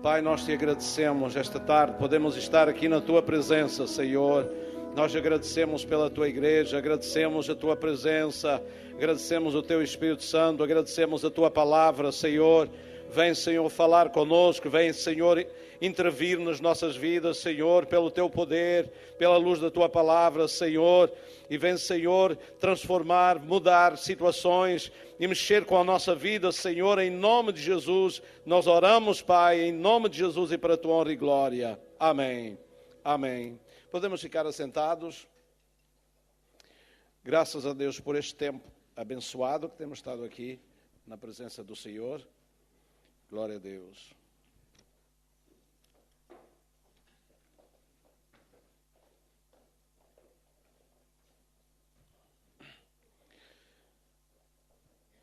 Pai, nós te agradecemos esta tarde, podemos estar aqui na tua presença, Senhor. Nós agradecemos pela tua igreja, agradecemos a tua presença, agradecemos o teu Espírito Santo, agradecemos a tua palavra, Senhor. Vem, Senhor, falar conosco, vem, Senhor, intervir nas nossas vidas, Senhor, pelo teu poder, pela luz da tua palavra, Senhor. E vem, Senhor, transformar, mudar situações e mexer com a nossa vida, Senhor, em nome de Jesus. Nós oramos, Pai, em nome de Jesus e para a tua honra e glória. Amém. Amém. Podemos ficar assentados. Graças a Deus por este tempo abençoado que temos estado aqui na presença do Senhor. Glória a Deus.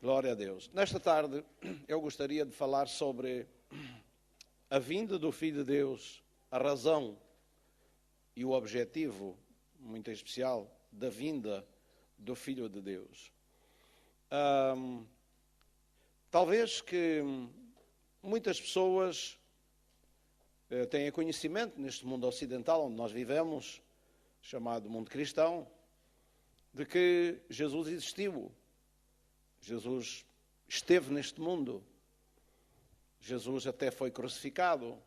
Glória a Deus. Nesta tarde eu gostaria de falar sobre a vinda do Filho de Deus, a razão e o objetivo, muito em especial, da vinda do Filho de Deus. Talvez que muitas pessoas tenham conhecimento neste mundo ocidental onde nós vivemos, chamado mundo cristão, de que Jesus existiu. Jesus esteve neste mundo. Jesus até foi crucificado.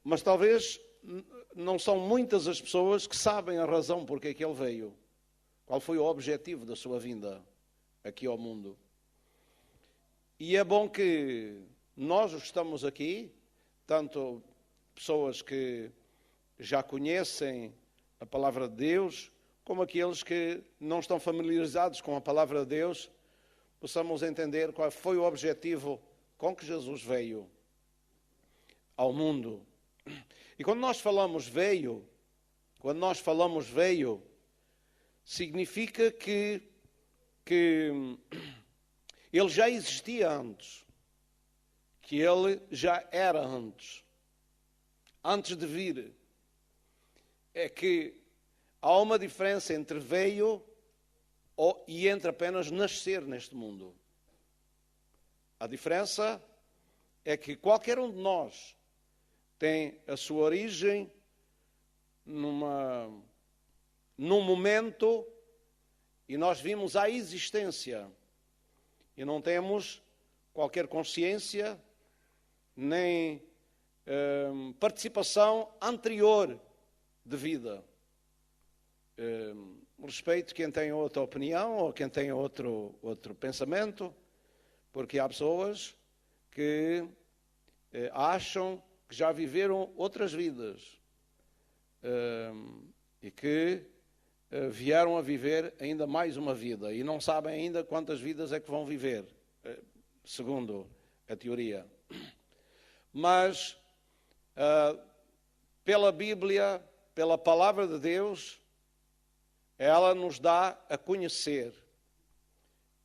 Mas talvez não são muitas as pessoas que sabem a razão porque é que ele veio. Qual foi o objetivo da sua vinda aqui ao mundo. E é bom que nós que estamos aqui, tanto pessoas que já conhecem a palavra de Deus, como aqueles que não estão familiarizados com a palavra de Deus, possamos entender qual foi o objetivo com que Jesus veio ao mundo. E quando nós falamos veio, significa que ele já existia antes, que ele já era antes de vir. É que há uma diferença entre veio e entre apenas nascer neste mundo. A diferença é que qualquer um de nós tem a sua origem num momento e nós vimos a existência e não temos qualquer consciência nem participação anterior de vida. Respeito quem tem outra opinião ou quem tem outro pensamento, porque há pessoas que acham que já viveram outras vidas e que vieram a viver ainda mais uma vida e não sabem ainda quantas vidas é que vão viver, segundo a teoria. Mas pela Bíblia, pela palavra de Deus, ela nos dá a conhecer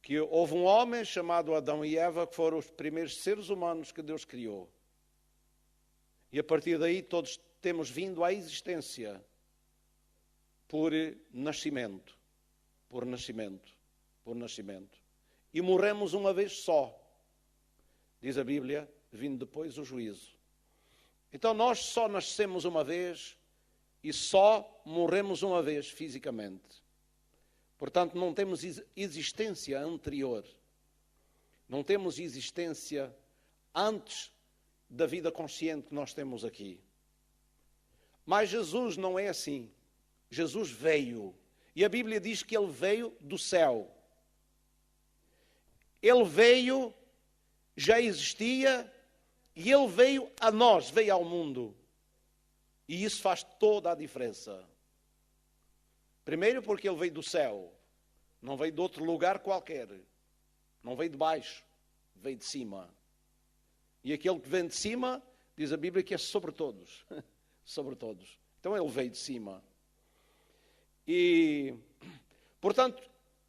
que houve um homem chamado Adão e Eva que foram os primeiros seres humanos que Deus criou. E a partir daí todos temos vindo à existência por nascimento. E morremos uma vez só. Diz a Bíblia, vindo depois o juízo. Então nós só nascemos uma vez e só morremos uma vez fisicamente. Portanto, não temos existência anterior. Não temos existência antes da vida consciente que nós temos aqui. Mas Jesus não é assim. Jesus veio. E a Bíblia diz que ele veio do céu. Ele veio, já existia, e ele veio a nós, veio ao mundo. E isso faz toda a diferença. Primeiro porque ele veio do céu. Não veio de outro lugar qualquer. Não veio de baixo. Veio de cima. E aquele que vem de cima, diz a Bíblia que é sobre todos. Sobre todos. Então ele veio de cima. E, portanto,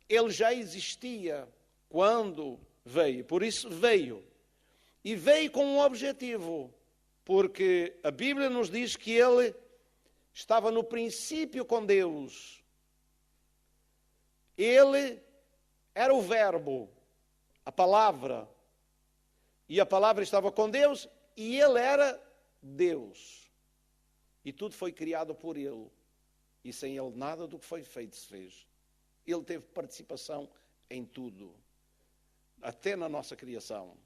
ele já existia quando veio. Por isso veio. E veio com um objetivo. Porque a Bíblia nos diz que ele estava no princípio com Deus. Ele era o verbo, a palavra. e a palavra estava com Deus, e ele era Deus. E tudo foi criado por ele. E sem ele nada do que foi feito se fez. Ele teve participação em tudo. Até na nossa criação.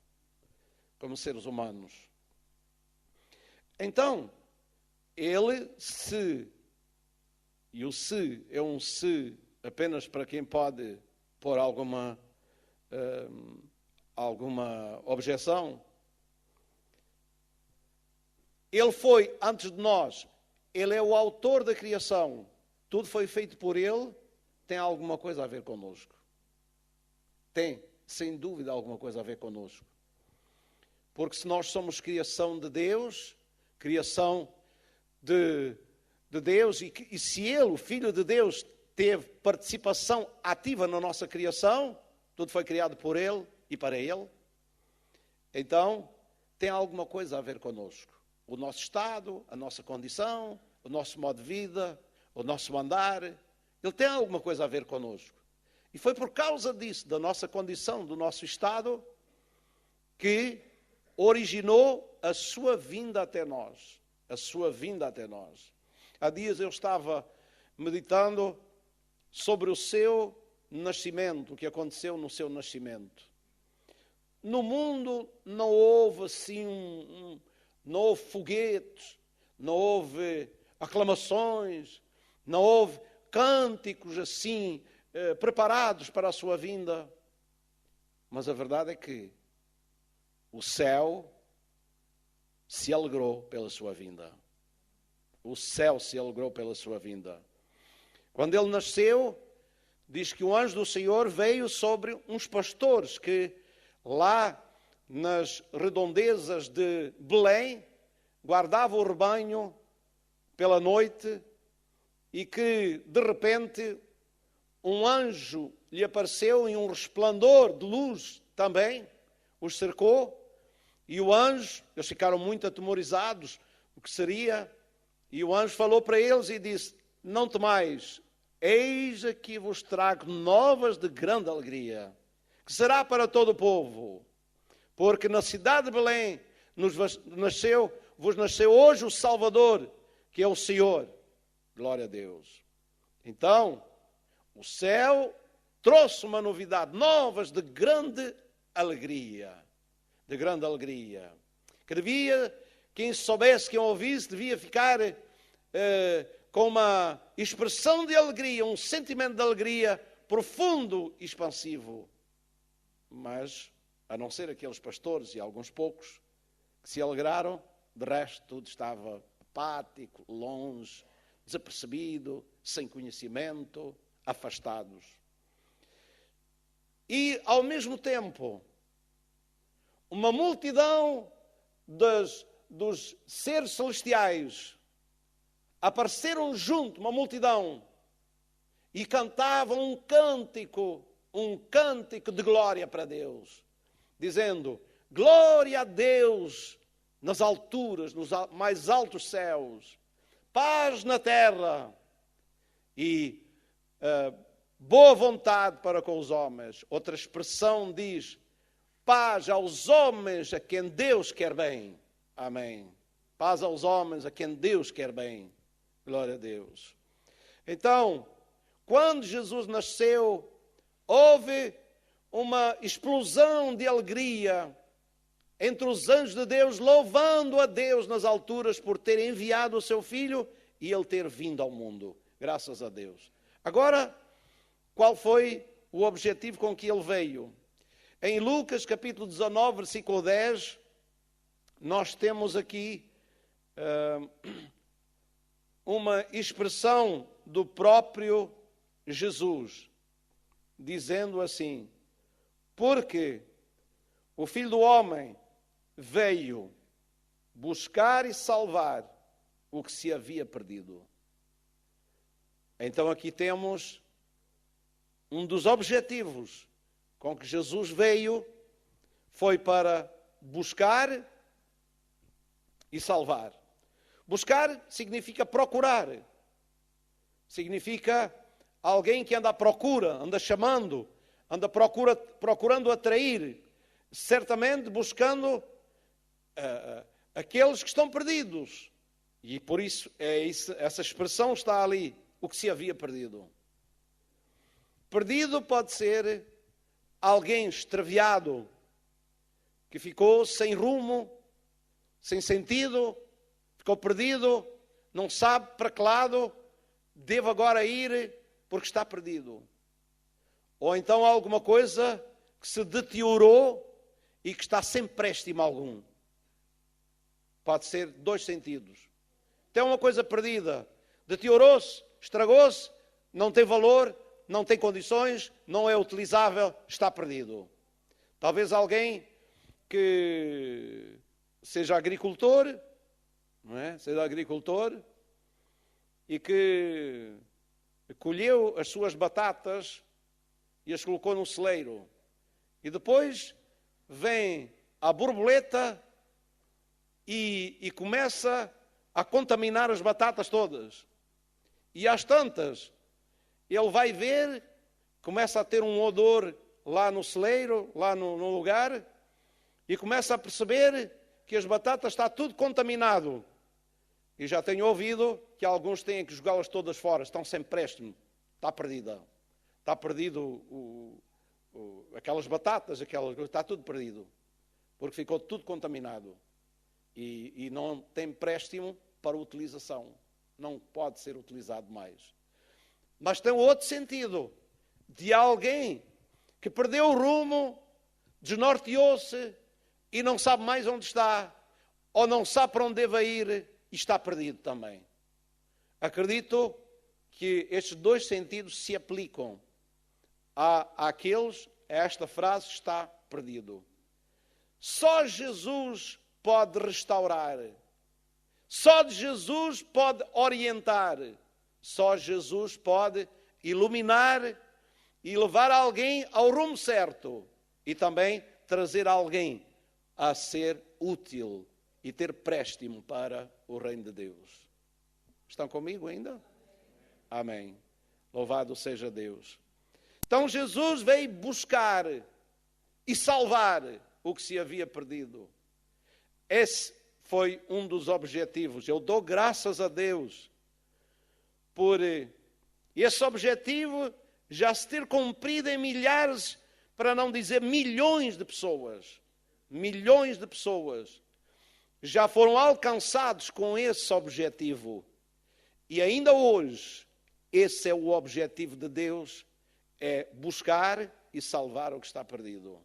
Como seres humanos. Então, ele e o se é um se apenas para quem pode pôr alguma objeção. Ele foi antes de nós. Ele é o autor da criação. Tudo foi feito por ele. Tem alguma coisa a ver connosco. Tem, sem dúvida, alguma coisa a ver connosco. Porque se nós somos criação de Deus, criação de Deus, e se ele, o Filho de Deus, teve participação ativa na nossa criação, tudo foi criado por ele e para ele, então tem alguma coisa a ver connosco. O nosso estado, a nossa condição, o nosso modo de vida, o nosso andar, ele tem alguma coisa a ver connosco. E foi por causa disso, da nossa condição, do nosso estado, que originou a sua vinda até nós. A sua vinda até nós. Há dias eu estava meditando sobre o seu nascimento, o que aconteceu no seu nascimento. No mundo não houve assim, não houve foguetes, não houve aclamações, não houve cânticos assim preparados para a sua vinda. Mas a verdade é que o céu se alegrou pela sua vinda. O céu se alegrou pela sua vinda. Quando ele nasceu, diz que o anjo do Senhor veio sobre uns pastores que lá nas redondezas de Belém guardavam o rebanho pela noite e que de repente um anjo lhe apareceu em um resplendor de luz também, os cercou, e o anjo, eles ficaram muito atemorizados, o que seria, e o anjo falou para eles e disse: não temais, eis aqui vos trago novas de grande alegria, que será para todo o povo, porque na cidade de Belém vos nasceu hoje o Salvador, que é o Senhor. Glória a Deus. Então, o céu trouxe uma novidade, novas de grande alegria. De grande alegria. Que quem soubesse, quem ouvisse, devia ficar com uma expressão de alegria, um sentimento de alegria profundo e expansivo. Mas, a não ser aqueles pastores e alguns poucos que se alegraram, de resto tudo estava apático, longe, desapercebido, sem conhecimento, afastados. E, ao mesmo tempo, uma multidão dos seres celestiais apareceram junto, uma multidão, e cantavam um cântico de glória para Deus, dizendo: glória a Deus nas alturas, nos mais altos céus, paz na terra e boa vontade para com os homens. Outra expressão diz: paz aos homens a quem Deus quer bem. Amém. Paz aos homens a quem Deus quer bem. Glória a Deus. Então, quando Jesus nasceu, houve uma explosão de alegria entre os anjos de Deus, louvando a Deus nas alturas por ter enviado o seu Filho e ele ter vindo ao mundo. Graças a Deus. Agora, qual foi o objetivo com que ele veio? Em Lucas capítulo 19, versículo 10, nós temos aqui uma expressão do próprio Jesus, dizendo assim: porque o Filho do Homem veio buscar e salvar o que se havia perdido. Então aqui temos um dos objetivos com que Jesus veio, foi para buscar e salvar. Buscar significa procurar. Significa alguém que anda à procura, anda chamando, anda procurando atrair, certamente buscando aqueles que estão perdidos. E por isso, essa expressão está ali, o que se havia perdido. Perdido pode ser alguém extraviado, que ficou sem rumo, sem sentido, ficou perdido, não sabe para que lado deve agora ir, porque está perdido. Ou então alguma coisa que se deteriorou e que está sem préstimo algum. Pode ser dois sentidos. Tem uma coisa perdida, deteriorou-se, estragou-se, não tem valor, não tem condições, não é utilizável, está perdido. Talvez alguém que seja agricultor, não é? Seja agricultor e que colheu as suas batatas e as colocou num celeiro. E depois vem a borboleta e começa a contaminar as batatas todas. E às tantas, ele vai ver, começa a ter um odor lá no celeiro, lá no lugar, e começa a perceber que as batatas está tudo contaminado. E já tenho ouvido que alguns têm que jogá-las todas fora, estão sem préstimo, está perdida. Está perdido aquelas batatas, está tudo perdido, porque ficou tudo contaminado. E não tem préstimo para utilização, não pode ser utilizado mais. Mas tem outro sentido, de alguém que perdeu o rumo, desnorteou-se e não sabe mais onde está, ou não sabe para onde deve ir e está perdido também. Acredito que estes dois sentidos se aplicam àqueles, esta frase está perdido. Só Jesus pode restaurar, só Jesus pode orientar, só Jesus pode iluminar e levar alguém ao rumo certo e também trazer alguém a ser útil e ter préstimo para o reino de Deus. Estão comigo ainda? Amém. Louvado seja Deus. Então Jesus veio buscar e salvar o que se havia perdido. Esse foi um dos objetivos. Eu dou graças a Deus por esse objetivo já se ter cumprido em milhares, para não dizer milhões de pessoas. Milhões de pessoas já foram alcançados com esse objetivo. E ainda hoje, esse é o objetivo de Deus, é buscar e salvar o que está perdido.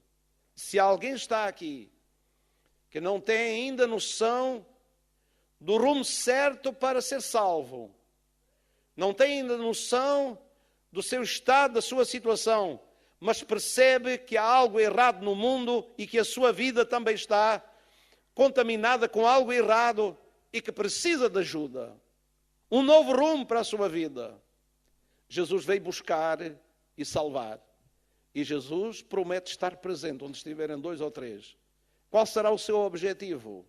Se alguém está aqui que não tem ainda noção do rumo certo para ser salvo, não tem ainda noção do seu estado, da sua situação, mas percebe que há algo errado no mundo e que a sua vida também está contaminada com algo errado e que precisa de ajuda, um novo rumo para a sua vida, Jesus veio buscar e salvar. E Jesus promete estar presente onde estiverem 2 ou 3. Qual será o seu objetivo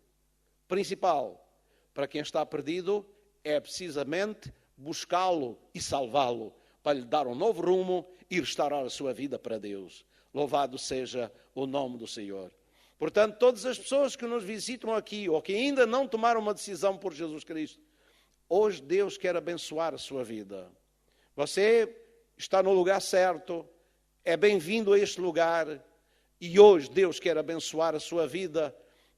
principal? Para quem está perdido, é precisamente buscá-lo e salvá-lo, para lhe dar um novo rumo e restaurar a sua vida para Deus. Louvado seja o nome do Senhor. Portanto, todas as pessoas que nos visitam aqui, ou que ainda não tomaram uma decisão por Jesus Cristo, hoje Deus quer abençoar a sua vida. Você está no lugar certo, é bem-vindo a este lugar, e hoje Deus quer abençoar a sua vida,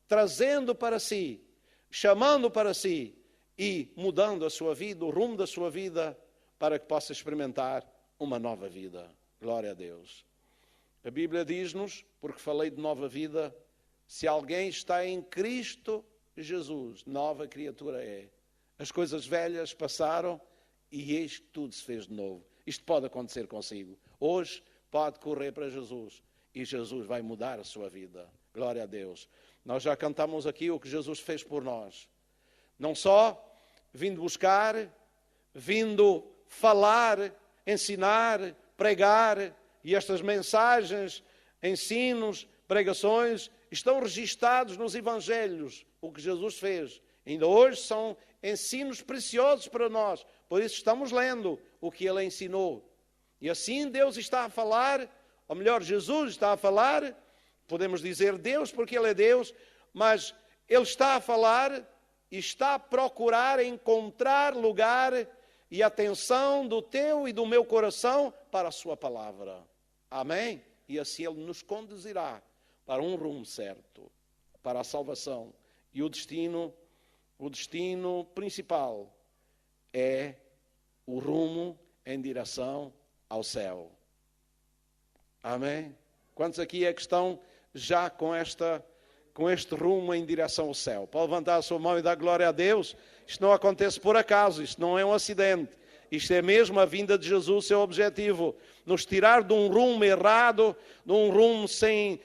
trazendo para si, chamando para si e mudando a sua vida, o rumo da sua vida, para que possa experimentar uma nova vida. Glória a Deus. A Bíblia diz-nos, porque falei de nova vida, se alguém está em Cristo Jesus, nova criatura é. As coisas velhas passaram e eis que tudo se fez de novo. Isto pode acontecer consigo. Hoje pode correr para Jesus e Jesus vai mudar a sua vida. Glória a Deus. Nós já cantamos aqui o que Jesus fez por nós. Não só vindo buscar, vindo falar, ensinar, pregar, e estas mensagens, ensinos, pregações, estão registados nos Evangelhos, o que Jesus fez. Ainda hoje são ensinos preciosos para nós, por isso estamos lendo o que Ele ensinou. E assim Deus está a falar, ou melhor, Jesus está a falar, podemos dizer Deus porque Ele é Deus, mas Ele está a falar e está a procurar encontrar lugar e atenção do teu e do meu coração para a sua palavra. Amém? E assim Ele nos conduzirá para um rumo certo, para a salvação. E o destino principal é o rumo em direção ao céu. Amém? Quantos aqui é que estão já com este rumo em direção ao céu? Pode levantar a sua mão e dar glória a Deus. Isto não acontece por acaso, isto não é um acidente. Isto é mesmo a vinda de Jesus, seu objetivo. Nos tirar de um rumo errado, de um rumo sem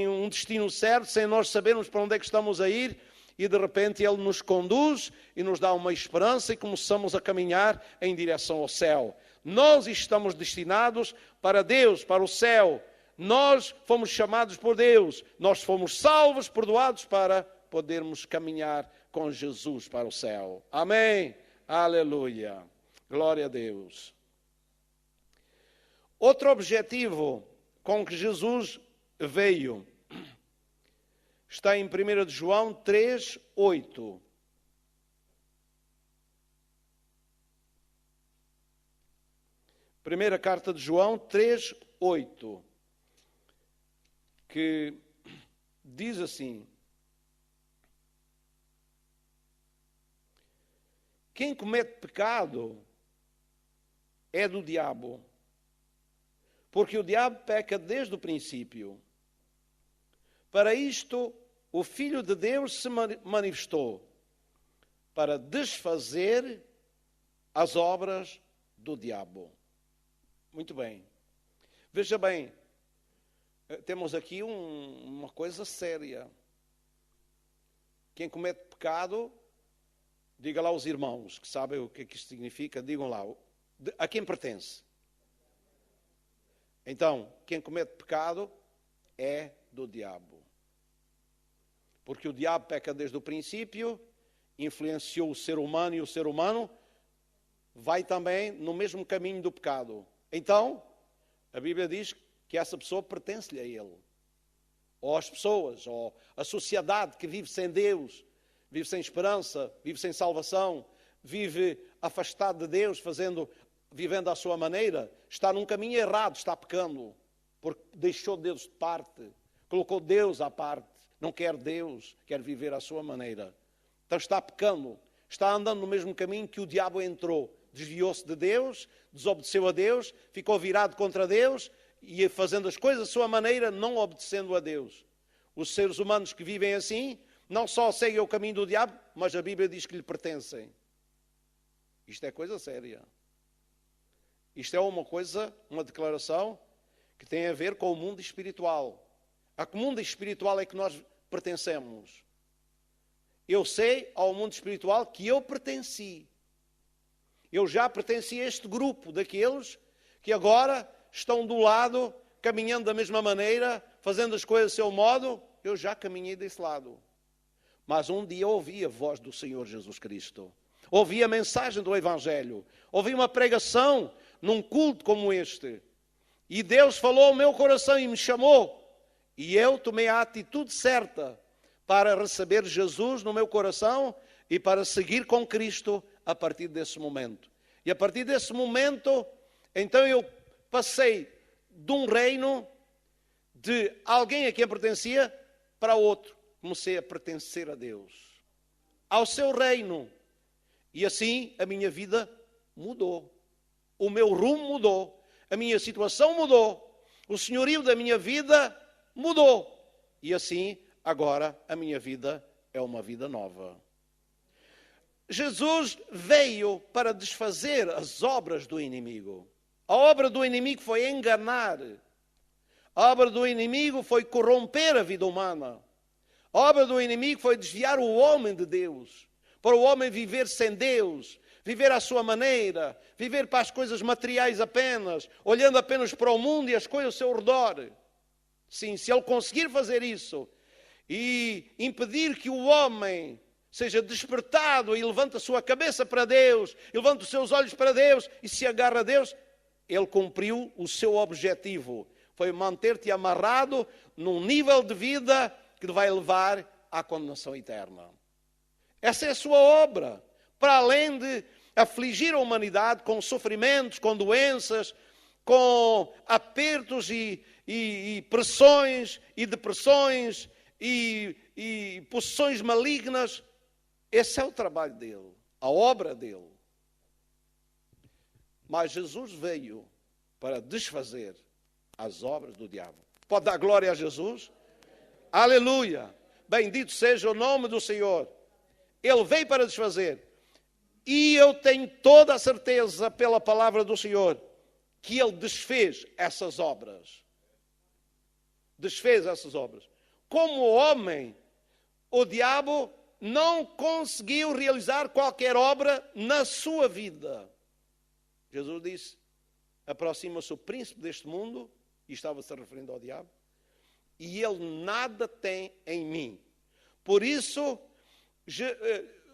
um destino certo, sem nós sabermos para onde é que estamos a ir, e de repente Ele nos conduz e nos dá uma esperança e começamos a caminhar em direção ao céu. Nós estamos destinados para Deus, para o céu. Nós fomos chamados por Deus. Nós fomos salvos, perdoados para podermos caminhar com Jesus para o céu. Amém? Aleluia. Glória a Deus. Outro objetivo com que Jesus veio está em 1 João 3:8. Primeira carta de João 3:8, que diz assim: quem comete pecado é do diabo, porque o diabo peca desde o princípio. Para isto o Filho de Deus se manifestou, para desfazer as obras do diabo. Muito bem. Veja bem, temos aqui uma coisa séria. Quem comete pecado, diga lá aos irmãos que sabem o que isto significa, digam lá, a quem pertence? Então, quem comete pecado é do diabo. Porque o diabo peca desde o princípio, influenciou o ser humano e o ser humano vai também no mesmo caminho do pecado. Então, a Bíblia diz que essa pessoa pertence-lhe a ele. Ou às pessoas, ou à sociedade que vive sem Deus, vive sem esperança, vive sem salvação, vive afastado de Deus, vivendo à sua maneira, está num caminho errado, está pecando, porque deixou Deus de parte, colocou Deus à parte, não quer Deus, quer viver à sua maneira. Então está pecando, está andando no mesmo caminho que o diabo entrou, desviou-se de Deus, desobedeceu a Deus, ficou virado contra Deus e fazendo as coisas à sua maneira, não obedecendo a Deus. Os seres humanos que vivem assim, não só seguem o caminho do diabo, mas a Bíblia diz que lhe pertencem. Isto é coisa séria. Isto é uma declaração que tem a ver com o mundo espiritual. A que mundo espiritual é que nós pertencemos? Eu sei ao mundo espiritual que eu pertenci. Eu já pertenci a este grupo daqueles que agora estão do lado, caminhando da mesma maneira, fazendo as coisas do seu modo. Eu já caminhei desse lado. Mas um dia ouvi a voz do Senhor Jesus Cristo. Ouvi a mensagem do Evangelho. Ouvi uma pregação num culto como este. E Deus falou ao meu coração e me chamou. E eu tomei a atitude certa para receber Jesus no meu coração e para seguir com Cristo a partir desse momento. E a partir desse momento, então eu passei de um reino de alguém a quem pertencia para outro. Comecei a pertencer a Deus, ao seu reino. E assim a minha vida mudou. O meu rumo mudou. A minha situação mudou. O senhorio da minha vida mudou. E assim, agora, a minha vida é uma vida nova. Jesus veio para desfazer as obras do inimigo. A obra do inimigo foi enganar. A obra do inimigo foi corromper a vida humana. A obra do inimigo foi desviar o homem de Deus. Para o homem viver sem Deus, viver à sua maneira, viver para as coisas materiais apenas, olhando apenas para o mundo e as coisas ao seu redor. Sim, se ele conseguir fazer isso e impedir que o homem seja despertado e levante a sua cabeça para Deus, e levante os seus olhos para Deus e se agarra a Deus, ele cumpriu o seu objetivo. Foi manter-te amarrado num nível de vida que te vai levar à condenação eterna. Essa é a sua obra. Para além de afligir a humanidade com sofrimentos, com doenças, com apertos e pressões e depressões e possessões malignas, esse é o trabalho dele, a obra dele. Mas Jesus veio para desfazer as obras do diabo. Pode dar glória a Jesus? Aleluia! Bendito seja o nome do Senhor. Ele veio para desfazer. E eu tenho toda a certeza pela palavra do Senhor que Ele desfez essas obras. Desfez essas obras. Como homem, o diabo não conseguiu realizar qualquer obra na sua vida. Jesus disse, aproxima-se o príncipe deste mundo, e estava-se referindo ao diabo, e ele nada tem em mim. Por isso,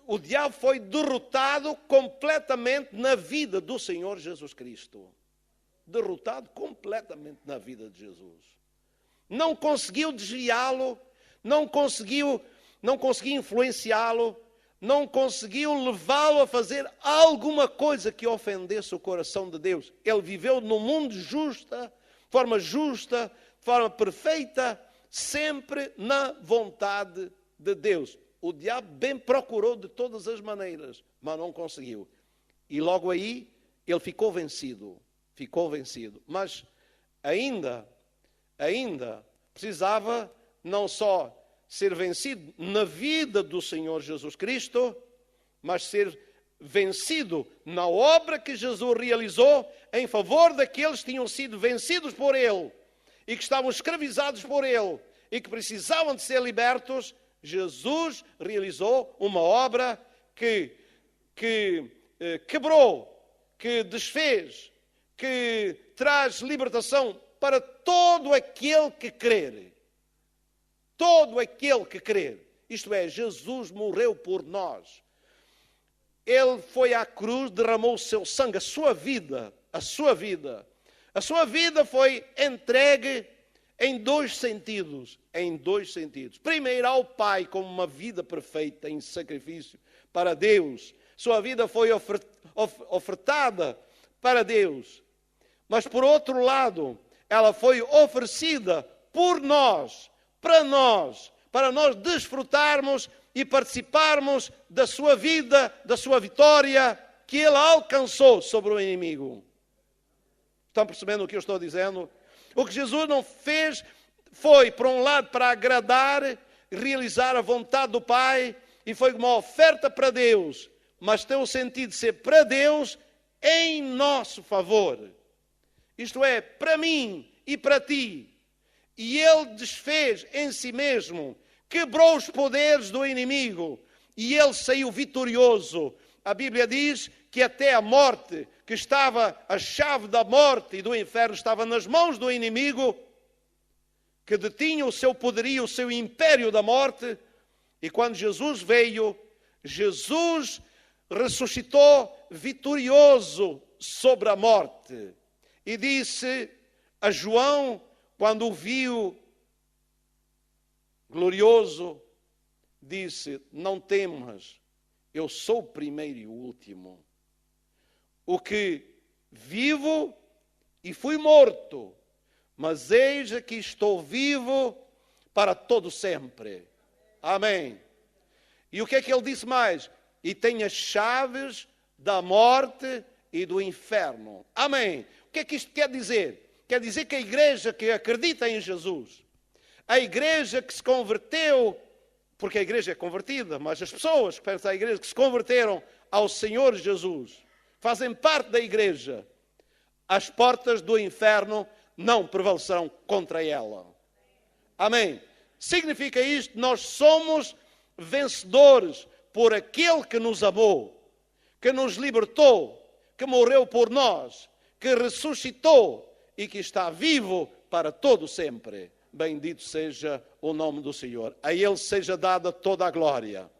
o diabo foi derrotado completamente na vida do Senhor Jesus Cristo. Derrotado completamente na vida de Jesus. Não conseguiu desviá-lo, não conseguiu influenciá-lo, não conseguiu levá-lo a fazer alguma coisa que ofendesse o coração de Deus. Ele viveu num mundo justo, de forma perfeita, sempre na vontade de Deus. O diabo bem procurou de todas as maneiras, mas não conseguiu. E logo aí, ele ficou vencido. Mas ainda precisava não só ser vencido na vida do Senhor Jesus Cristo, mas ser vencido na obra que Jesus realizou em favor daqueles que tinham sido vencidos por Ele e que estavam escravizados por Ele e que precisavam de ser libertos. Jesus realizou uma obra que quebrou, que desfez, que traz libertação para todo aquele que crer. Todo aquele que crer. Isto é, Jesus morreu por nós. Ele foi à cruz, derramou o seu sangue, a sua vida foi entregue em dois sentidos. Primeiro, ao Pai, como uma vida perfeita em sacrifício para Deus. Sua vida foi ofertada para Deus. Mas, por outro lado, ela foi oferecida por nós, para nós desfrutarmos e participarmos da sua vida, da sua vitória, que Ele alcançou sobre o inimigo. Estão percebendo o que eu estou dizendo? O que Jesus não fez foi, por um lado, para agradar, realizar a vontade do Pai, e foi uma oferta para Deus, mas tem o sentido de ser para Deus em nosso favor. Isto é, para mim e para ti. E Ele desfez em si mesmo, quebrou os poderes do inimigo, e Ele saiu vitorioso. A Bíblia diz que até a morte, que estava a chave da morte e do inferno, estava nas mãos do inimigo, que detinha o seu poderio, o seu império da morte. E quando Jesus veio, Jesus ressuscitou vitorioso sobre a morte. E disse a João, quando o viu glorioso, disse, não temas, eu sou o primeiro e o último. O que vivo e fui morto, mas eis aqui estou vivo para todo sempre. Amém. E o que é que ele disse mais? E tenho as chaves da morte e do inferno. Amém. O que é que isto quer dizer? Quer dizer que a igreja que acredita em Jesus, a igreja que se converteu, porque a igreja é convertida, mas as pessoas que pertencem à igreja que se converteram ao Senhor Jesus, fazem parte da igreja, as portas do inferno não prevalecerão contra ela. Amém. Significa isto, nós somos vencedores por aquele que nos amou, que nos libertou, que morreu por nós, que ressuscitou e que está vivo para todo sempre. Bendito seja o nome do Senhor. A Ele seja dada toda a glória.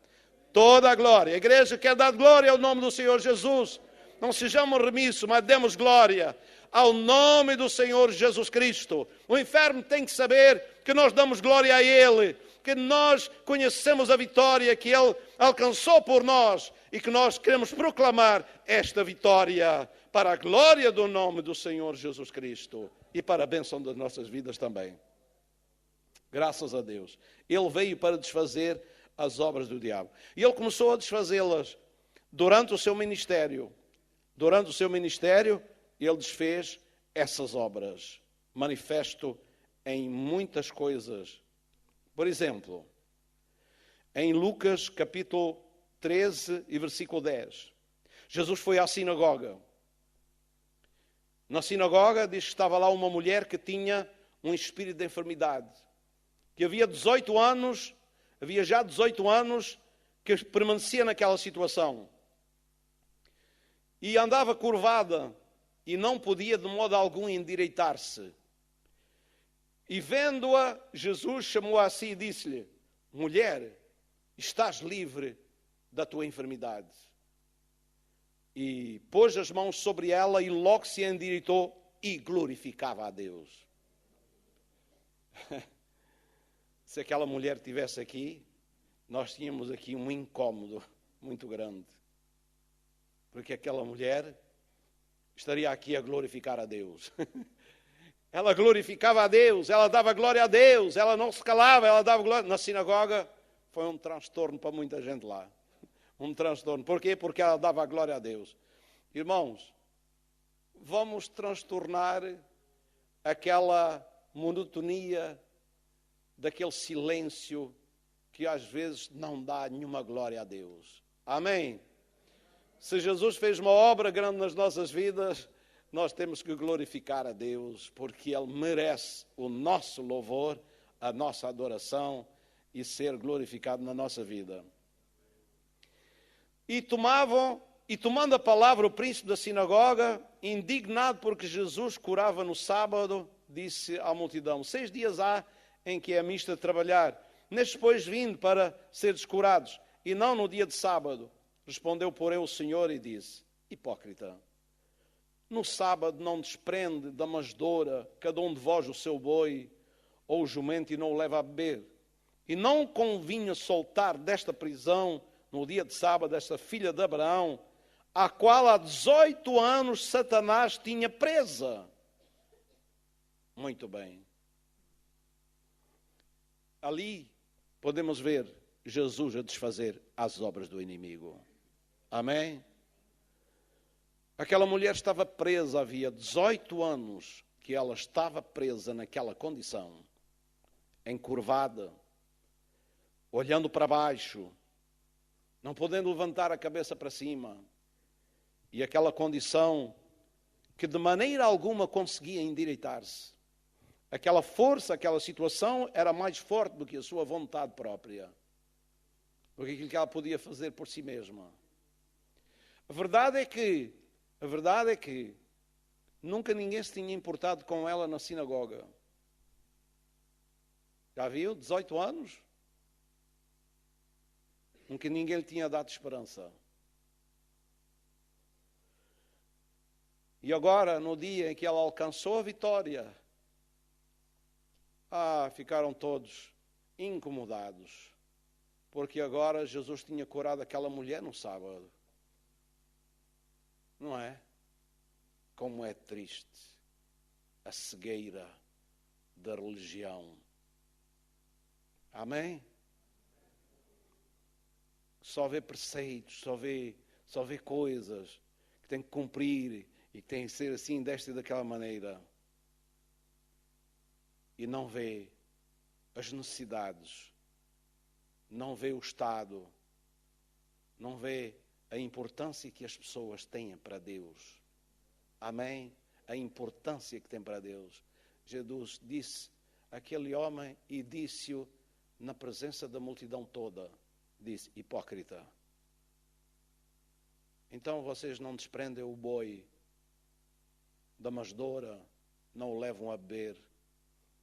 Toda a glória. A igreja quer dar glória ao nome do Senhor Jesus. não sejamos remissos, mas demos glória ao nome do Senhor Jesus Cristo. O inferno tem que saber que nós damos glória a Ele, que nós conhecemos a vitória que Ele alcançou por nós e que nós queremos proclamar esta vitória para a glória do nome do Senhor Jesus Cristo e para a bênção das nossas vidas também. Graças a Deus. Ele veio para desfazer as obras do diabo. E Ele começou a desfazê-las durante o seu ministério. Durante o seu ministério, Ele desfez essas obras. Manifesto em muitas coisas. Por exemplo, em Lucas capítulo 13 e versículo 10. Jesus foi à sinagoga. Na sinagoga diz que estava lá uma mulher que tinha um espírito de enfermidade. Que havia já 18 anos que permanecia naquela situação. E andava curvada e não podia de modo algum endireitar-se. E vendo-a, Jesus chamou-a a si e disse-lhe: mulher, estás livre da tua enfermidade. E pôs as mãos sobre ela e logo se endireitou e glorificava a Deus. Se aquela mulher estivesse aqui, nós tínhamos aqui um incómodo muito grande. Porque aquela mulher estaria aqui a glorificar a Deus. Ela glorificava a Deus, ela dava glória a Deus, ela não se calava, ela dava glória. Na sinagoga foi um transtorno para muita gente lá. Um transtorno. Porquê? Porque ela dava a glória a Deus. Irmãos, vamos transtornar aquela monotonia, daquele silêncio que às vezes não dá nenhuma glória a Deus. Amém? Se Jesus fez uma obra grande nas nossas vidas, nós temos que glorificar a Deus, porque Ele merece o nosso louvor, a nossa adoração e ser glorificado na nossa vida. E tomando a palavra o príncipe da sinagoga, indignado porque Jesus curava no sábado, disse à multidão: 6 dias há em que é misto de trabalhar, nestes pois vindo para seres curados, e não no dia de sábado. Respondeu, porém, o Senhor e disse: hipócrita, no sábado não desprende da manjedoura cada um de vós o seu boi ou o jumento e não o leva a beber? E não convinha soltar desta prisão no dia de sábado esta filha de Abraão, a qual há 18 anos Satanás tinha presa? Muito bem. Ali podemos ver Jesus a desfazer as obras do inimigo. Amém? Aquela mulher estava presa, havia 18 anos que ela estava presa naquela condição, encurvada, olhando para baixo, não podendo levantar a cabeça para cima. E aquela condição que de maneira alguma conseguia endireitar-se. Aquela força, aquela situação era mais forte do que a sua vontade própria, do que aquilo que ela podia fazer por si mesma. A verdade é que nunca ninguém se tinha importado com ela na sinagoga. Já viu? 18 anos. Nunca ninguém lhe tinha dado esperança. E agora, no dia em que ela alcançou a vitória, ficaram todos incomodados. Porque agora Jesus tinha curado aquela mulher no sábado. Não é? Como é triste a cegueira da religião. Amém? Só vê preceitos, só vê coisas que tem que cumprir e que tem que ser assim, desta e daquela maneira. E não vê as necessidades, não vê o Estado, não vê a importância que as pessoas têm para Deus. Amém? A importância que tem para Deus. Jesus disse àquele homem e disse-o na presença da multidão toda. Disse: hipócrita. Então vocês não desprendem o boi da manjedoura, não o levam a beber.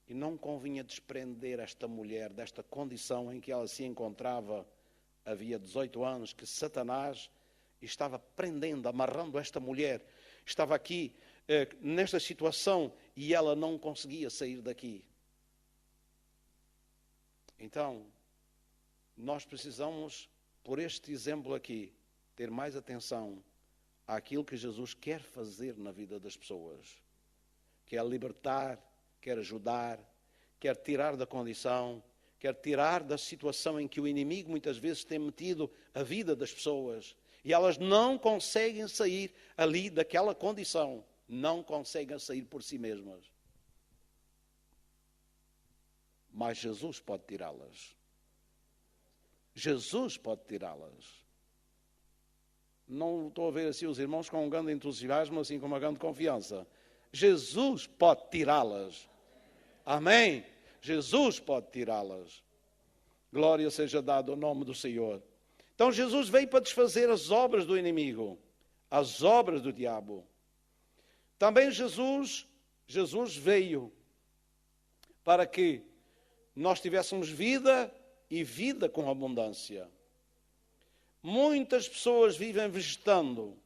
E não convinha desprender esta mulher desta condição em que ela se encontrava. Havia 18 anos que Satanás e estava prendendo, amarrando esta mulher. Estava aqui, nesta situação, e ela não conseguia sair daqui. Então, nós precisamos, por este exemplo aqui, ter mais atenção àquilo que Jesus quer fazer na vida das pessoas. Quer libertar, quer ajudar, quer tirar da condição, quer tirar da situação em que o inimigo muitas vezes tem metido a vida das pessoas. E elas não conseguem sair ali daquela condição. Não conseguem sair por si mesmas. Mas Jesus pode tirá-las. Jesus pode tirá-las. Não estou a ver assim os irmãos com um grande entusiasmo, assim com uma grande confiança. Jesus pode tirá-las. Amém? Jesus pode tirá-las. Glória seja dada ao nome do Senhor. Então Jesus veio para desfazer as obras do inimigo, as obras do diabo. Também Jesus veio para que nós tivéssemos vida e vida com abundância. Muitas pessoas vivem vegetando,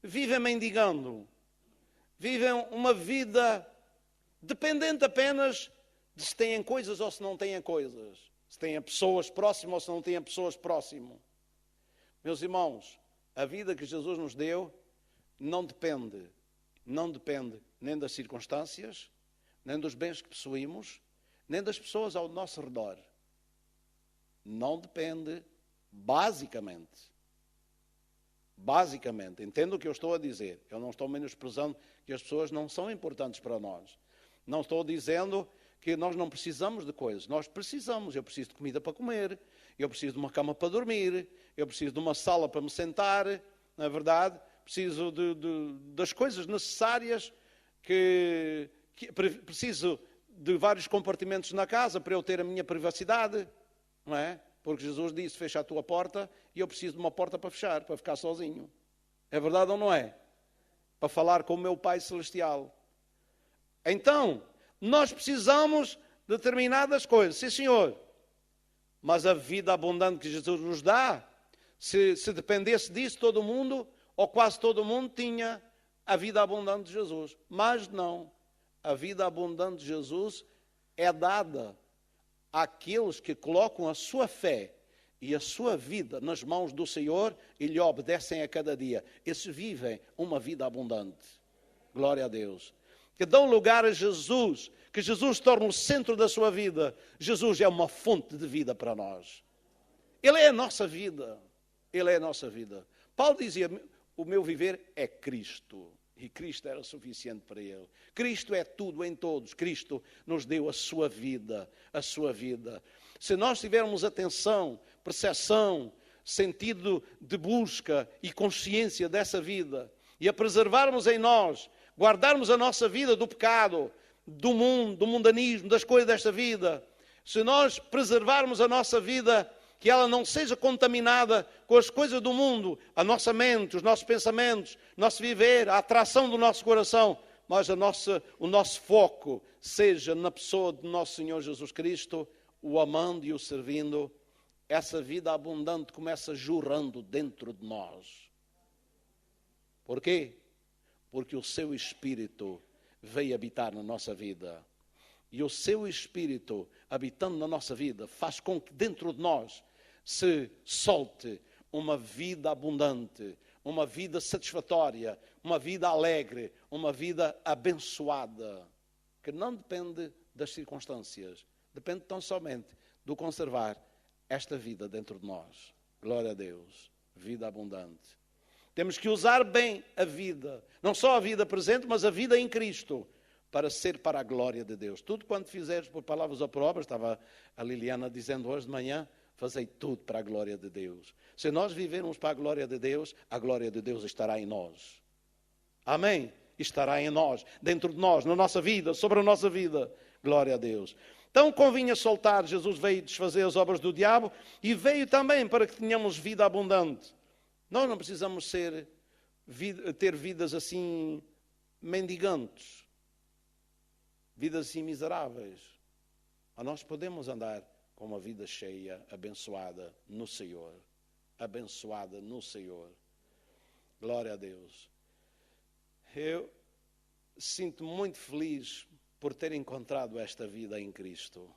vivem mendigando, vivem uma vida dependente apenas de se têm coisas ou se não têm coisas, se têm pessoas próximas ou se não têm pessoas próximas. Meus irmãos, a vida que Jesus nos deu não depende nem das circunstâncias, nem dos bens que possuímos, nem das pessoas ao nosso redor. Não depende, basicamente, entendo o que eu estou a dizer. Eu não estou menosprezando que as pessoas não são importantes para nós. Não estou dizendo que nós não precisamos de coisas. Nós precisamos. Eu preciso de comida para comer, eu preciso de uma cama para dormir, eu preciso de uma sala para me sentar, não é verdade? Preciso das coisas necessárias preciso de vários compartimentos na casa para eu ter a minha privacidade, não é? Porque Jesus disse, fecha a tua porta, e eu preciso de uma porta para fechar, para ficar sozinho. É verdade ou não é? Para falar com o meu Pai Celestial. Então, nós precisamos de determinadas coisas, sim senhor, mas a vida abundante que Jesus nos dá, se dependesse disso, todo mundo, ou quase todo mundo, tinha a vida abundante de Jesus. Mas não, a vida abundante de Jesus é dada àqueles que colocam a sua fé e a sua vida nas mãos do Senhor e lhe obedecem a cada dia. Esses vivem uma vida abundante. Glória a Deus. Que dão lugar a Jesus, que Jesus torna o centro da sua vida. Jesus é uma fonte de vida para nós. Ele é a nossa vida. Ele é a nossa vida. Paulo dizia, o meu viver é Cristo. E Cristo era suficiente para ele. Cristo é tudo em todos. Cristo nos deu a sua vida, a sua vida. Se nós tivermos atenção, percepção, sentido de busca e consciência dessa vida, e a preservarmos em nós, guardarmos a nossa vida do pecado, do mundo, do mundanismo, das coisas desta vida, se nós preservarmos a nossa vida, que ela não seja contaminada com as coisas do mundo, a nossa mente, os nossos pensamentos, o nosso viver, a atração do nosso coração, mas o nosso foco seja na pessoa do nosso Senhor Jesus Cristo, o amando e o servindo, essa vida abundante começa jorrando dentro de nós. Por quê? Porque o seu Espírito veio habitar na nossa vida. E o seu Espírito, habitando na nossa vida, faz com que dentro de nós se solte uma vida abundante, uma vida satisfatória, uma vida alegre, uma vida abençoada, que não depende das circunstâncias, depende tão somente do conservar esta vida dentro de nós. Glória a Deus, vida abundante. Temos que usar bem a vida, não só a vida presente, mas a vida em Cristo, para ser para a glória de Deus. Tudo quanto fizeres por palavras ou por obras, estava a Liliana dizendo hoje de manhã, fazei tudo para a glória de Deus. Se nós vivermos para a glória de Deus estará em nós. Amém? Estará em nós, dentro de nós, na nossa vida, sobre a nossa vida. Glória a Deus. Então convinha soltar, Jesus veio desfazer as obras do diabo e veio também para que tenhamos vida abundante. Nós não precisamos ter vidas assim mendigantes, vidas assim miseráveis. Nós podemos andar com uma vida cheia, abençoada no Senhor. Abençoada no Senhor. Glória a Deus. Eu sinto muito feliz por ter encontrado esta vida em Cristo.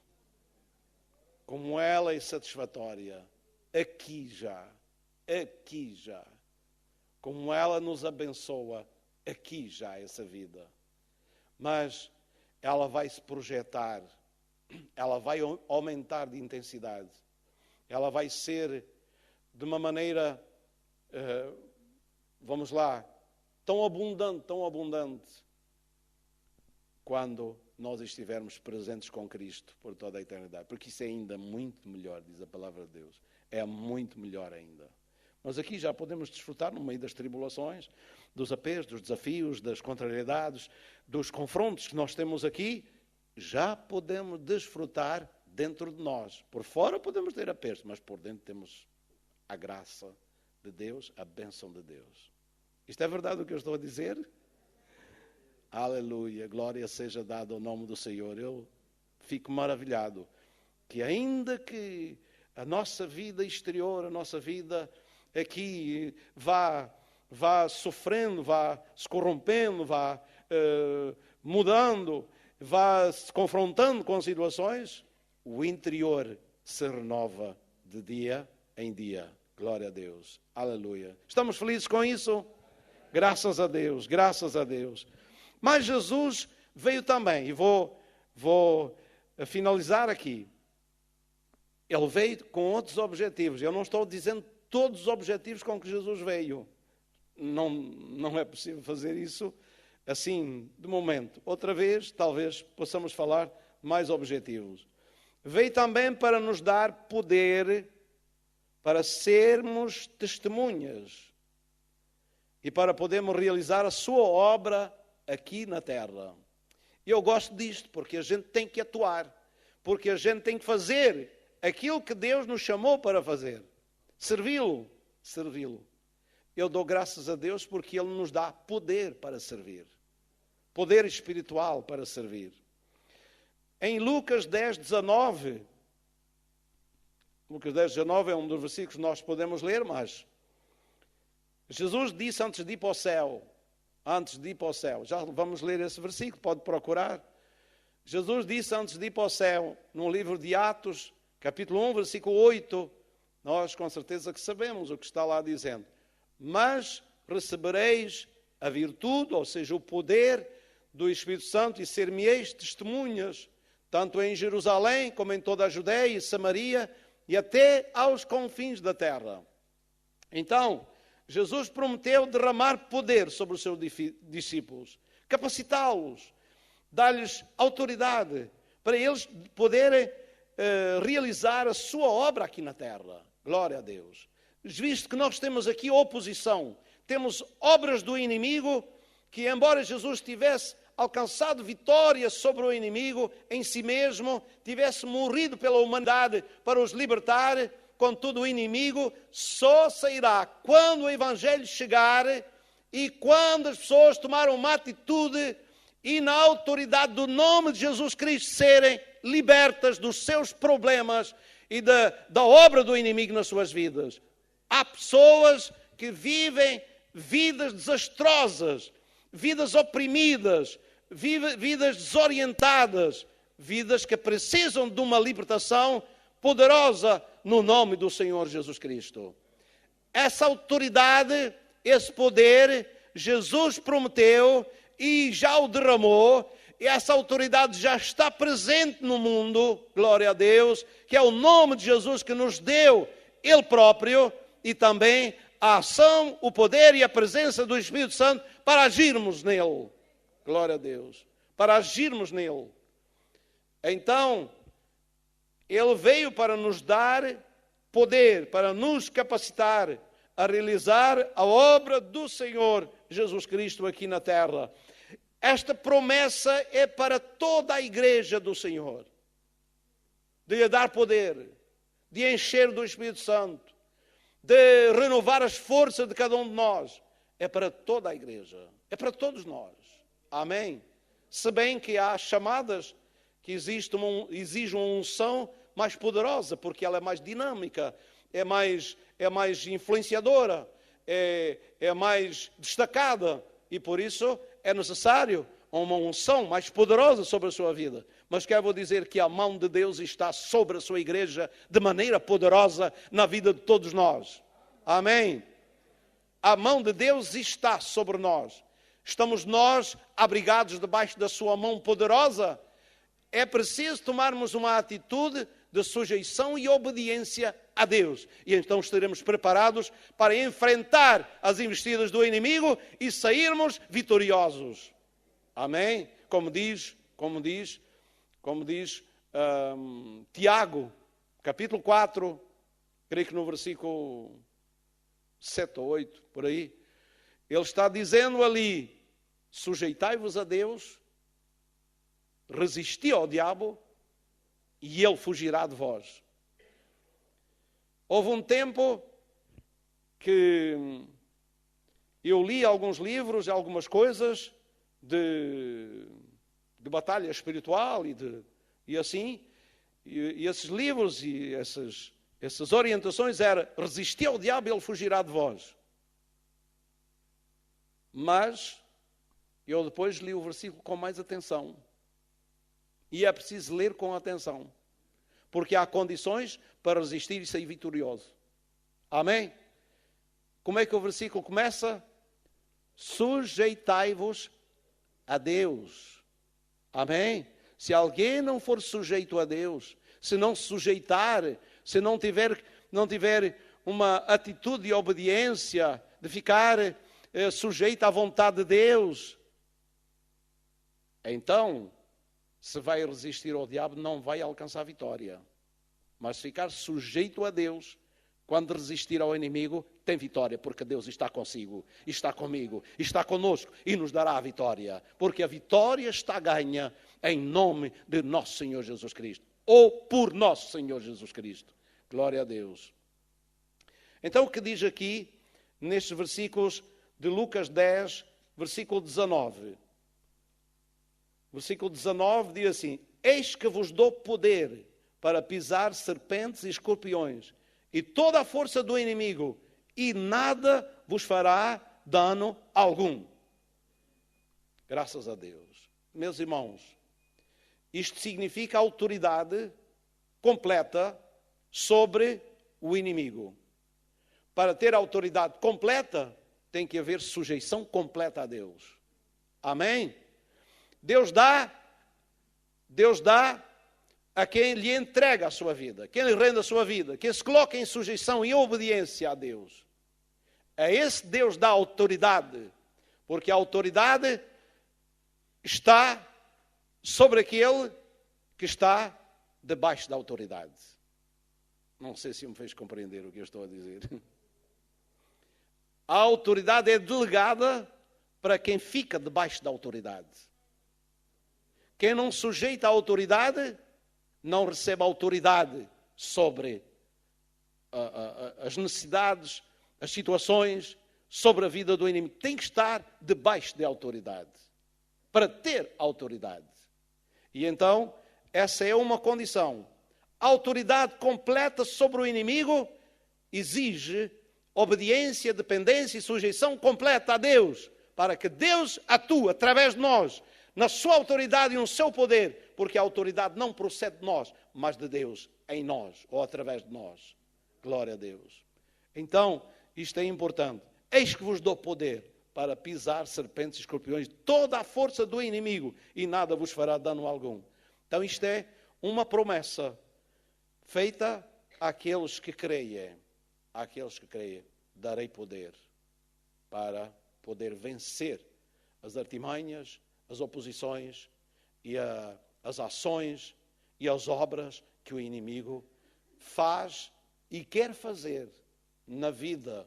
Como ela é satisfatória, aqui já. Como ela nos abençoa, aqui já essa vida. Mas ela vai se projetar, ela vai aumentar de intensidade, ela vai ser de uma maneira, vamos lá, tão abundante, quando nós estivermos presentes com Cristo por toda a eternidade. Porque isso é ainda muito melhor, diz a palavra de Deus. É muito melhor ainda. Nós aqui já podemos desfrutar no meio das tribulações, dos apelos, dos desafios, das contrariedades, dos confrontos que nós temos aqui. Já podemos desfrutar dentro de nós. Por fora podemos ter apelos, mas por dentro temos a graça de Deus, a bênção de Deus. Isto é verdade o que eu estou a dizer? Aleluia, glória seja dada ao nome do Senhor. Eu fico maravilhado que ainda que a nossa vida exterior, a nossa vida aqui vá sofrendo, vá se corrompendo, vá mudando, vá se confrontando com situações, o interior se renova de dia em dia. Glória a Deus. Aleluia. Estamos felizes com isso? Graças a Deus, graças a Deus. Mas Jesus veio também, e vou finalizar aqui. Ele veio com outros objetivos. Eu não estou dizendo todos os objetivos com que Jesus veio. Não é possível fazer isso assim, de momento. Outra vez, talvez, possamos falar mais objetivos. Veio também para nos dar poder para sermos testemunhas e para podermos realizar a sua obra aqui na terra. Eu gosto disto, porque a gente tem que atuar, porque a gente tem que fazer aquilo que Deus nos chamou para fazer. Servi-lo. Eu dou graças a Deus porque Ele nos dá poder para servir. Poder espiritual para servir. Em Lucas 10:19, Lucas 10:19 é um dos versículos que nós podemos ler, mas Jesus disse antes de ir para o céu, já vamos ler esse versículo, pode procurar. Jesus disse antes de ir para o céu, no livro de Atos, capítulo 1, versículo 8, nós com certeza que sabemos o que está lá dizendo. Mas recebereis a virtude, ou seja, o poder do Espírito Santo, e ser-me-eis testemunhas, tanto em Jerusalém como em toda a Judeia e Samaria e até aos confins da terra. Então, Jesus prometeu derramar poder sobre os seus discípulos, capacitá-los, dar-lhes autoridade para eles poderem realizar a sua obra aqui na terra. Glória a Deus. Visto que nós temos aqui oposição, temos obras do inimigo, que embora Jesus tivesse alcançado vitória sobre o inimigo em si mesmo, tivesse morrido pela humanidade para os libertar, contudo o inimigo só sairá quando o Evangelho chegar e quando as pessoas tomaram uma atitude e na autoridade do nome de Jesus Cristo serem libertas dos seus problemas e da obra do inimigo nas suas vidas. Há pessoas que vivem vidas desastrosas, vidas oprimidas, vidas desorientadas, vidas que precisam de uma libertação poderosa no nome do Senhor Jesus Cristo. Essa autoridade, esse poder, Jesus prometeu e já o derramou, e essa autoridade já está presente no mundo, glória a Deus, que é o nome de Jesus que nos deu Ele próprio, e também a ação, o poder e a presença do Espírito Santo para agirmos nele. Glória a Deus. Para agirmos nele. Então, Ele veio para nos dar poder, para nos capacitar a realizar a obra do Senhor Jesus Cristo aqui na terra. Esta promessa é para toda a igreja do Senhor. De lhe dar poder, de encher do Espírito Santo, de renovar as forças de cada um de nós. É para toda a igreja. É para todos nós. Amém? Se bem que há chamadas que exigem uma unção mais poderosa, porque ela é mais dinâmica, é mais influenciadora, é a mais destacada e por isso é necessário uma unção mais poderosa sobre a sua vida. Mas quero dizer que a mão de Deus está sobre a sua igreja de maneira poderosa na vida de todos nós. Amém? A mão de Deus está sobre nós. Estamos nós abrigados debaixo da sua mão poderosa. É preciso tomarmos uma atitude de sujeição e obediência a Deus. E então estaremos preparados para enfrentar as investidas do inimigo e sairmos vitoriosos. Amém? Como diz Tiago, capítulo 4, creio que no versículo 7 ou 8, por aí, ele está dizendo ali, sujeitai-vos a Deus, resisti ao diabo e ele fugirá de vós. Houve um tempo que eu li alguns livros, algumas coisas de batalha espiritual e assim, e esses livros e essas orientações eram resistir ao diabo e ele fugirá de vós. Mas eu depois li o versículo com mais atenção. E é preciso ler com atenção. Porque há condições para resistir e sair vitorioso. Amém? Como é que o versículo começa? Sujeitai-vos a Deus. Amém? Se alguém não for sujeito a Deus, se não se sujeitar, se não tiver uma atitude de obediência, de ficar sujeito à vontade de Deus, então, se vai resistir ao diabo, não vai alcançar a vitória. Mas ficar sujeito a Deus, quando resistir ao inimigo, tem vitória, porque Deus está consigo, está comigo, está conosco e nos dará a vitória. Porque a vitória está ganha em nome de nosso Senhor Jesus Cristo. Ou por nosso Senhor Jesus Cristo. Glória a Deus. Então o que diz aqui, nestes versículos de Lucas 10, versículo 19. Versículo 19 diz assim: eis que vos dou poder para pisar serpentes e escorpiões e toda a força do inimigo, e nada vos fará dano algum. Graças a Deus. Meus irmãos, isto significa autoridade completa sobre o inimigo. Para ter autoridade completa, tem que haver sujeição completa a Deus. Amém? Deus dá a quem lhe entrega a sua vida, quem lhe rende a sua vida, quem se coloca em sujeição e obediência a Deus. A esse Deus dá autoridade, porque a autoridade está sobre aquele que está debaixo da autoridade. Não sei se me fez compreender o que eu estou a dizer. A autoridade é delegada para quem fica debaixo da autoridade. Quem não sujeita à autoridade, não recebe autoridade sobre as necessidades, as situações, sobre a vida do inimigo. Tem que estar debaixo de autoridade, para ter autoridade. E então, essa é uma condição. A autoridade completa sobre o inimigo exige obediência, dependência e sujeição completa a Deus, para que Deus atue através de nós, na sua autoridade e no seu poder, porque a autoridade não procede de nós, mas de Deus em nós, ou através de nós. Glória a Deus. Então, isto é importante. Eis que vos dou poder para pisar serpentes e escorpiões, toda a força do inimigo, e nada vos fará dano algum. Então, isto é uma promessa feita àqueles que creem. Àqueles que creem, darei poder para poder vencer as artimanhas, as oposições e as ações e as obras que o inimigo faz e quer fazer na vida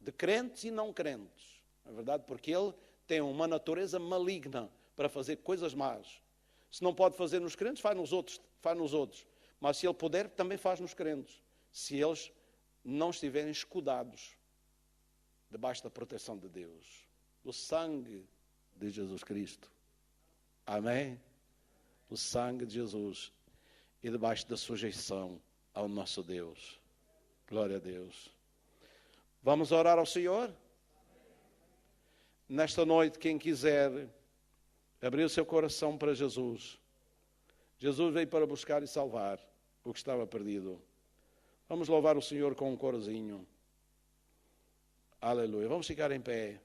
de crentes e não crentes. É verdade, porque ele tem uma natureza maligna para fazer coisas más. Se não pode fazer nos crentes, faz nos outros. Mas se ele puder, também faz nos crentes. Se eles não estiverem escudados debaixo da proteção de Deus, do sangue de Jesus Cristo. Amém? O sangue de Jesus e debaixo da sujeição ao nosso Deus. Glória a Deus. Vamos orar ao Senhor? Nesta noite, quem quiser abrir o seu coração para Jesus. Jesus veio para buscar e salvar o que estava perdido. Vamos louvar o Senhor com um corozinho. Aleluia. Vamos ficar em pé.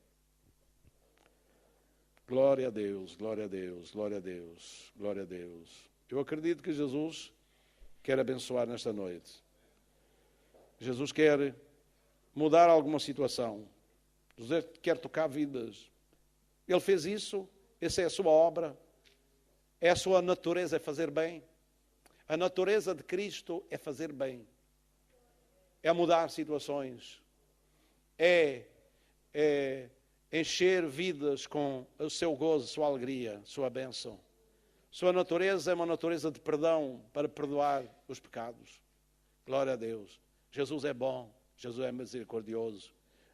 Glória a Deus, glória a Deus, glória a Deus, glória a Deus. Eu acredito que Jesus quer abençoar nesta noite. Jesus quer mudar alguma situação. Jesus quer tocar vidas. Ele fez isso, essa é a sua obra, é a sua natureza, é fazer bem. A natureza de Cristo é fazer bem, é mudar situações, é encher vidas com o seu gozo, sua alegria, sua bênção. Sua natureza é uma natureza de perdão para perdoar os pecados. Glória a Deus. Jesus é bom, Jesus é misericordioso,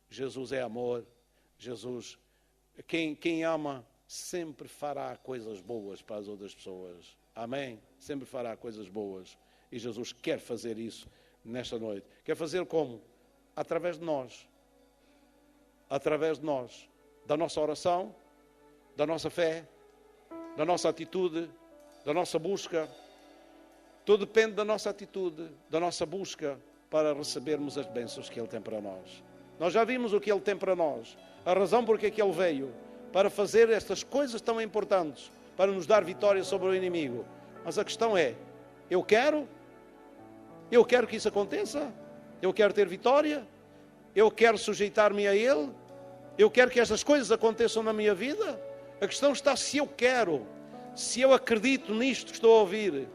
Jesus é amor. Jesus, quem ama sempre fará coisas boas para as outras pessoas. Amém? Sempre fará coisas boas. E Jesus quer fazer isso nesta noite. Quer fazer como? Através de nós. Através de nós. Da nossa oração, da nossa fé, da nossa atitude, da nossa busca. Tudo depende da nossa atitude, da nossa busca para recebermos as bênçãos que Ele tem para nós. Nós já vimos o que Ele tem para nós. A razão porque é que Ele veio. Para fazer estas coisas tão importantes. Para nos dar vitória sobre o inimigo. Mas a questão é, eu quero que isso aconteça. Eu quero ter vitória. Eu quero sujeitar-me a Ele. Eu quero que estas coisas aconteçam na minha vida. A questão está se eu quero. Se eu acredito nisto que estou a ouvir.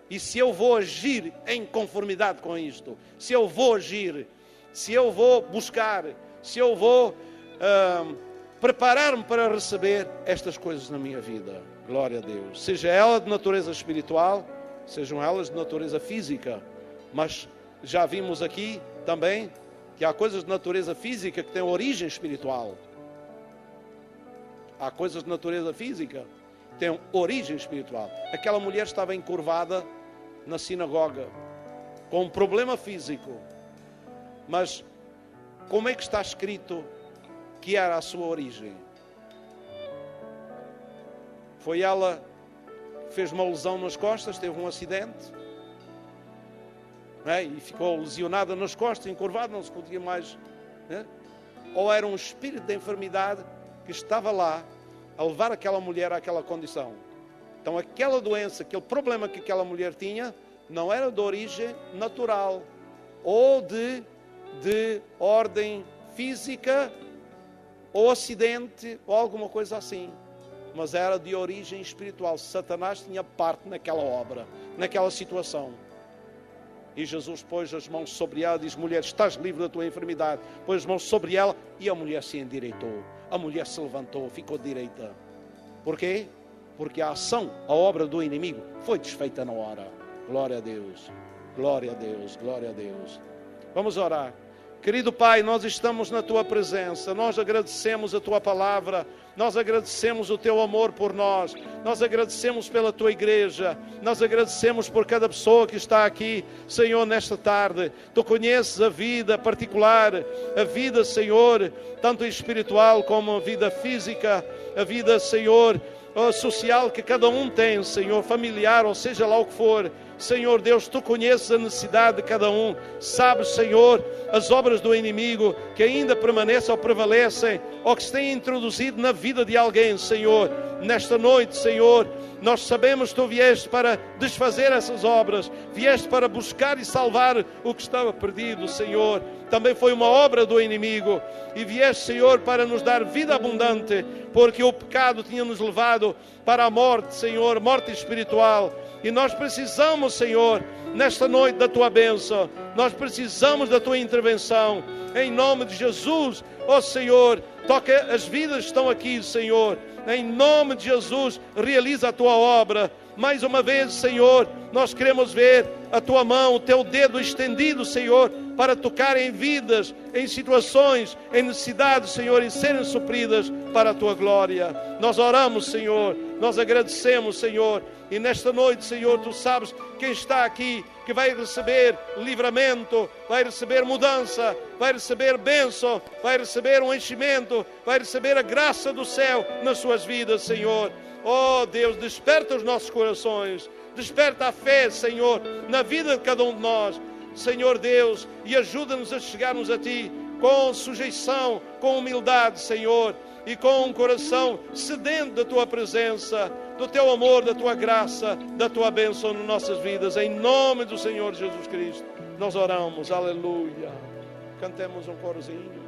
E se eu vou agir em conformidade com isto. Se eu vou agir. Se eu vou buscar. Se eu vou preparar-me para receber estas coisas na minha vida. Glória a Deus. Seja ela de natureza espiritual, sejam elas de natureza física. Mas já vimos aqui também que há coisas de natureza física que têm origem espiritual. Há coisas de natureza física que têm origem espiritual. Aquela mulher estava encurvada na sinagoga, com um problema físico. Mas como é que está escrito que era a sua origem? Foi ela que fez uma lesão nas costas, teve um acidente, e ficou lesionada nas costas, encurvada, não se podia mais. Ou era um espírito de enfermidade que estava lá a levar aquela mulher àquela condição. Então aquela doença, aquele problema que aquela mulher tinha, não era de origem natural ou de ordem física ou acidente ou alguma coisa assim, mas era de origem espiritual. Satanás tinha parte naquela obra, naquela situação. E Jesus pôs as mãos sobre ela e diz: mulher, estás livre da tua enfermidade. Pôs as mãos sobre ela e a mulher se endireitou. A mulher se levantou, ficou direita. Porquê? Porque a ação, a obra do inimigo foi desfeita na hora. Glória a Deus, glória a Deus, glória a Deus. Vamos orar. Querido Pai, nós estamos na Tua presença, nós agradecemos a Tua palavra, nós agradecemos o Teu amor por nós, nós agradecemos pela Tua igreja, nós agradecemos por cada pessoa que está aqui, Senhor, nesta tarde. Tu conheces a vida particular, a vida, Senhor, tanto espiritual como a vida física, a vida, Senhor, social que cada um tem, Senhor, familiar, ou seja lá o que for. Senhor Deus, Tu conheces a necessidade de cada um. Sabes, Senhor, as obras do inimigo que ainda permanecem ou prevalecem ou que se têm introduzido na vida de alguém, Senhor. Nesta noite, Senhor, nós sabemos que Tu vieste para desfazer essas obras, vieste para buscar e salvar o que estava perdido, Senhor. Também foi uma obra do inimigo e vieste, Senhor, para nos dar vida abundante, porque o pecado tinha nos levado para a morte, Senhor, morte espiritual. E nós precisamos, Senhor, nesta noite da Tua bênção. Nós precisamos da Tua intervenção. Em nome de Jesus, ó Senhor, toca as vidas que estão aqui, Senhor. Em nome de Jesus, realiza a Tua obra. Mais uma vez, Senhor, nós queremos ver a Tua mão, o Teu dedo estendido, Senhor, para tocar em vidas, em situações, em necessidades, Senhor, e serem supridas para a Tua glória. Nós oramos, Senhor, nós agradecemos, Senhor, E nesta noite, Senhor, Tu sabes quem está aqui, que vai receber livramento, vai receber mudança, vai receber bênção, vai receber um enchimento, vai receber a graça do céu nas suas vidas, Senhor. Oh Deus, desperta os nossos corações, desperta a fé, Senhor, na vida de cada um de nós, Senhor Deus, e ajuda-nos a chegarmos a Ti com sujeição, com humildade, Senhor, e com um coração sedento da Tua presença, do Teu amor, da Tua graça, da Tua bênção nas nossas vidas. Em nome do Senhor Jesus Cristo, nós oramos. Aleluia. Cantemos um corozinho.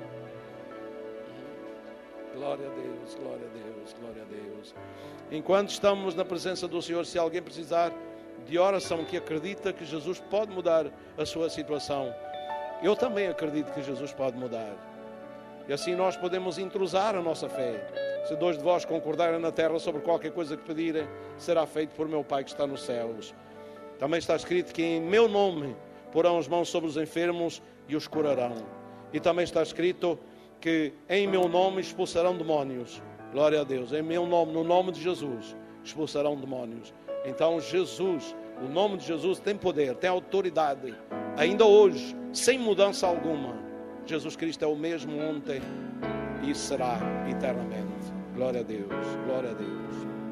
Glória a Deus, glória a Deus, glória a Deus. Enquanto estamos na presença do Senhor, se alguém precisar de oração, que acredita que Jesus pode mudar a sua situação, eu também acredito que Jesus pode mudar. E assim nós podemos entrosar a nossa fé. Se dois de vós concordarem na terra sobre qualquer coisa que pedirem, será feito por meu Pai que está nos céus. Também está escrito que em meu nome porão as mãos sobre os enfermos e os curarão. E também está escrito que em meu nome expulsarão demónios. Glória a Deus. Em meu nome, no nome de Jesus, expulsarão demónios. Então Jesus, o nome de Jesus tem poder, tem autoridade. Ainda hoje, sem mudança alguma, Jesus Cristo é o mesmo ontem e será eternamente. Glória a Deus, glória a Deus.